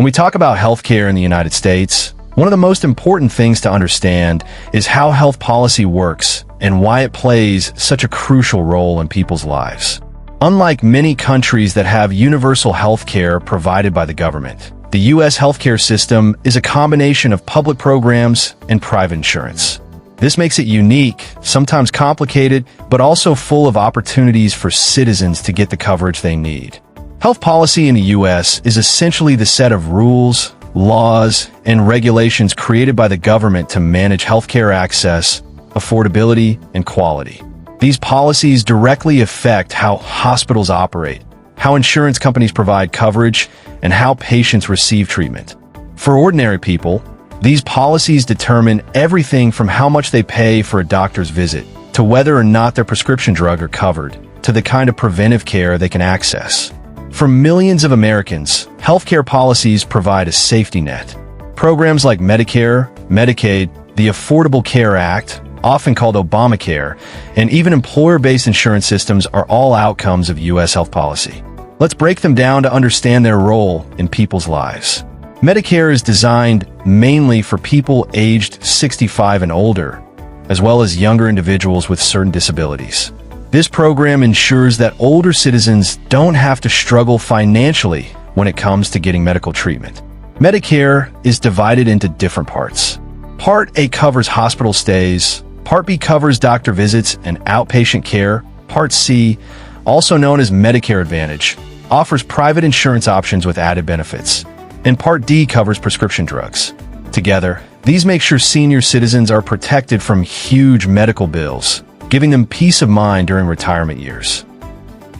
When we talk about healthcare in the United States, one of the most important things to understand is how health policy works and why it plays such a crucial role in people's lives. Unlike many countries that have universal healthcare provided by the government, the U.S. healthcare system is a combination of public programs and private insurance. This makes it unique, sometimes complicated, but also full of opportunities for citizens to get the coverage they need. Health policy in the U.S. is essentially the set of rules, laws, and regulations created by the government to manage healthcare access, affordability, and quality. These policies directly affect how hospitals operate, how insurance companies provide coverage, and how patients receive treatment. For ordinary people, these policies determine everything from how much they pay for a doctor's visit, to whether or not their prescription drugs are covered, to the kind of preventive care they can access. For millions of Americans, healthcare policies provide a safety net. Programs like Medicare, Medicaid, the Affordable Care Act, often called Obamacare, and even employer-based insurance systems are all outcomes of U.S. health policy. Let's break them down to understand their role in people's lives. Medicare is designed mainly for people aged 65 and older, as well as younger individuals with certain disabilities. This program ensures that older citizens don't have to struggle financially when it comes to getting medical treatment. Medicare is divided into different parts. Part A covers hospital stays, Part B covers doctor visits and outpatient care, Part C, also known as Medicare Advantage, offers private insurance options with added benefits, and Part D covers prescription drugs. Together, these make sure senior citizens are protected from huge medical bills, giving them peace of mind during retirement years.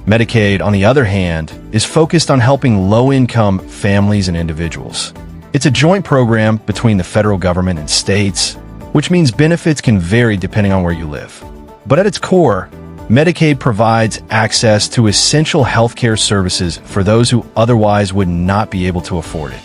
Medicaid, on the other hand, is focused on helping low-income families and individuals. It's a joint program between the federal government and states, which means benefits can vary depending on where you live. But at its core, Medicaid provides access to essential healthcare services for those who otherwise would not be able to afford it.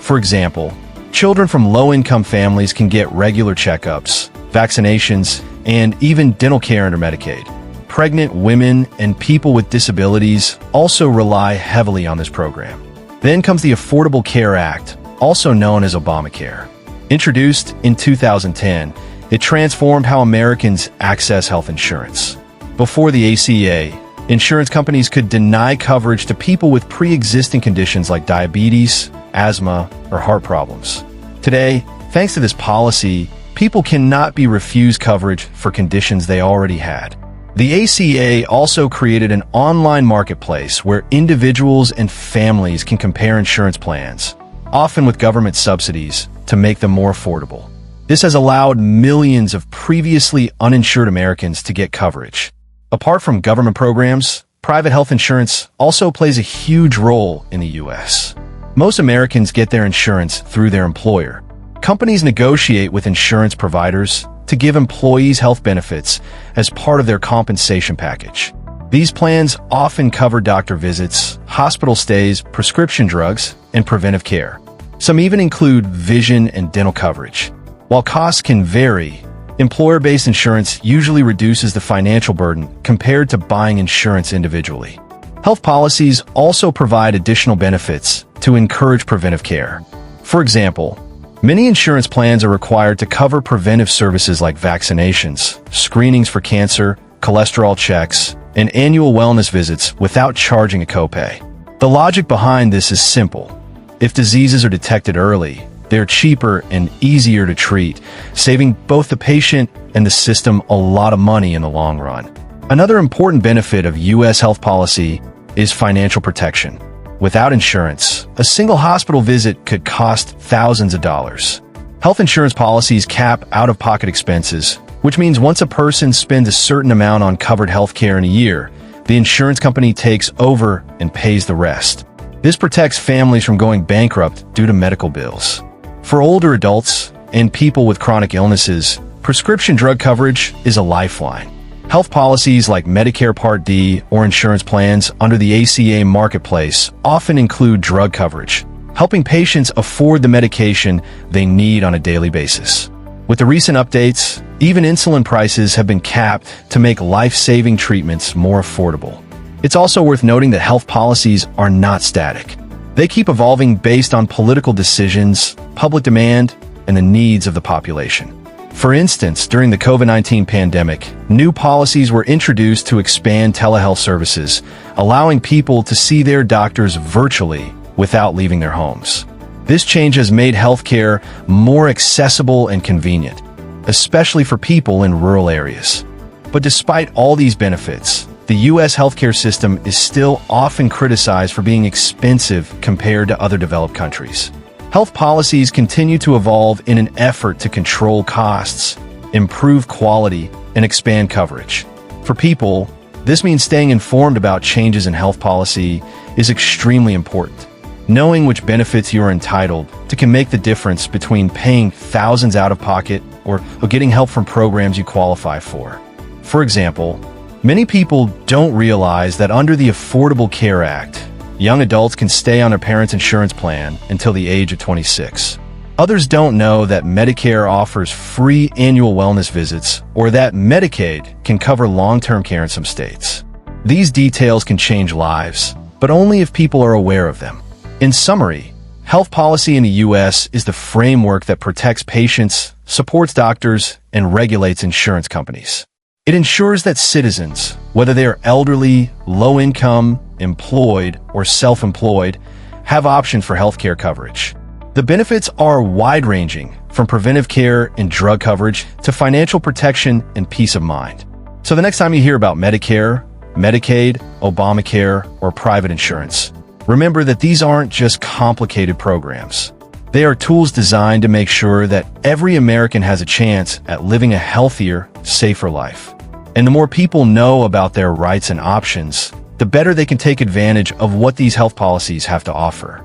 For example, children from low-income families can get regular checkups, vaccinations, and even dental care under Medicaid. Pregnant women and people with disabilities also rely heavily on this program. Then comes the Affordable Care Act, also known as Obamacare. Introduced in 2010, it transformed how Americans access health insurance. Before the ACA, insurance companies could deny coverage to people with pre-existing conditions like diabetes, asthma, or heart problems. Today, thanks to this policy, people cannot be refused coverage for conditions they already had. The ACA also created an online marketplace where individuals and families can compare insurance plans, often with government subsidies, to make them more affordable. This has allowed millions of previously uninsured Americans to get coverage. Apart from government programs, private health insurance also plays a huge role in the U.S. Most Americans get their insurance through their employer. Companies negotiate with insurance providers to give employees health benefits as part of their compensation package. These plans often cover doctor visits, hospital stays, prescription drugs, and preventive care. Some even include vision and dental coverage. While costs can vary, employer-based insurance usually reduces the financial burden compared to buying insurance individually. Health policies also provide additional benefits to encourage preventive care. For example, many insurance plans are required to cover preventive services like vaccinations, screenings for cancer, cholesterol checks, and annual wellness visits without charging a copay. The logic behind this is simple. If diseases are detected early, they're cheaper and easier to treat, saving both the patient and the system a lot of money in the long run. Another important benefit of U.S. health policy is financial protection. Without insurance, a single hospital visit could cost thousands of dollars. Health insurance policies cap out-of-pocket expenses, which means once a person spends a certain amount on covered health care in a year, the insurance company takes over and pays the rest. This protects families from going bankrupt due to medical bills. For older adults and people with chronic illnesses, prescription drug coverage is a lifeline. Health policies like Medicare Part D or insurance plans under the ACA marketplace often include drug coverage, helping patients afford the medication they need on a daily basis. With the recent updates, even insulin prices have been capped to make life-saving treatments more affordable. It's also worth noting that health policies are not static. They keep evolving based on political decisions, public demand, and the needs of the population. For instance, during the COVID-19 pandemic, new policies were introduced to expand telehealth services, allowing people to see their doctors virtually without leaving their homes. This change has made healthcare more accessible and convenient, especially for people in rural areas. But despite all these benefits, the U.S. healthcare system is still often criticized for being expensive compared to other developed countries. Health policies continue to evolve in an effort to control costs, improve quality, and expand coverage. For people, this means staying informed about changes in health policy is extremely important. Knowing which benefits you are entitled to can make the difference between paying thousands out of pocket or getting help from programs you qualify for. For example, many people don't realize that under the Affordable Care Act, young adults can stay on their parents' insurance plan until the age of 26. Others don't know that Medicare offers free annual wellness visits or that Medicaid can cover long-term care in some states. These details can change lives, but only if people are aware of them. In summary, health policy in the U.S. is the framework that protects patients, supports doctors, and regulates insurance companies. It ensures that citizens, whether they are elderly, low-income, employed, or self-employed, have options for healthcare coverage. The benefits are wide-ranging, from preventive care and drug coverage to financial protection and peace of mind. So the next time you hear about Medicare, Medicaid, Obamacare, or private insurance, remember that these aren't just complicated programs. They are tools designed to make sure that every American has a chance at living a healthier, safer life. And the more people know about their rights and options, the better they can take advantage of what these health policies have to offer.